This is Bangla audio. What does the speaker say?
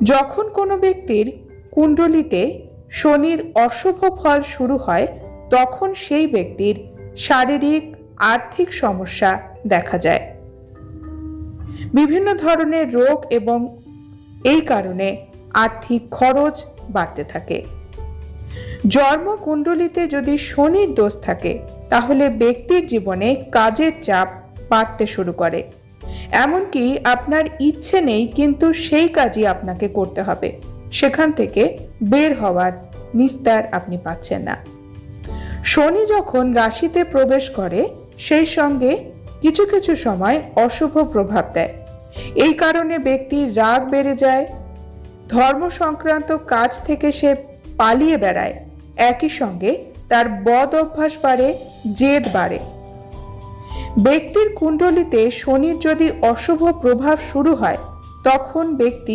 যখন কোনো ব্যক্তির কুণ্ডলিতে শনির অশুভ ফল শুরু হয় তখন সেই ব্যক্তির শারীরিক আর্থিক সমস্যা দেখা যায়, বিভিন্ন ধরনের রোগ এবং এই কারণে আর্থিক খরচ বাড়তে থাকে। জন্মকুণ্ডলিতে যদি শনির দোষ থাকে তাহলে ব্যক্তির জীবনে কাজের চাপ বাড়তে শুরু করে, এমনকি আপনার ইচ্ছে নেই কিন্তু সেই কাজই আপনাকে করতে হবে, সেখান থেকে বের হওয়ার নিস্তার আপনি পাচ্ছেন না। শনি যখন রাশিতে প্রবেশ করে সেই সঙ্গে কিছু কিছু সময় অশুভ প্রভাব দেয়, এই কারণে ব্যক্তির রাগ বেড়ে যায়, ধর্ম সংক্রান্ত কাজ থেকে সে পালিয়ে বেড়ায়, একই সঙ্গে তার বদ অভ্যাস বাড়ে, জেদ বাড়ে। ব্যক্তির কুণ্ডলিতে শনির যদি অশুভ প্রভাব শুরু হয় তখন ব্যক্তি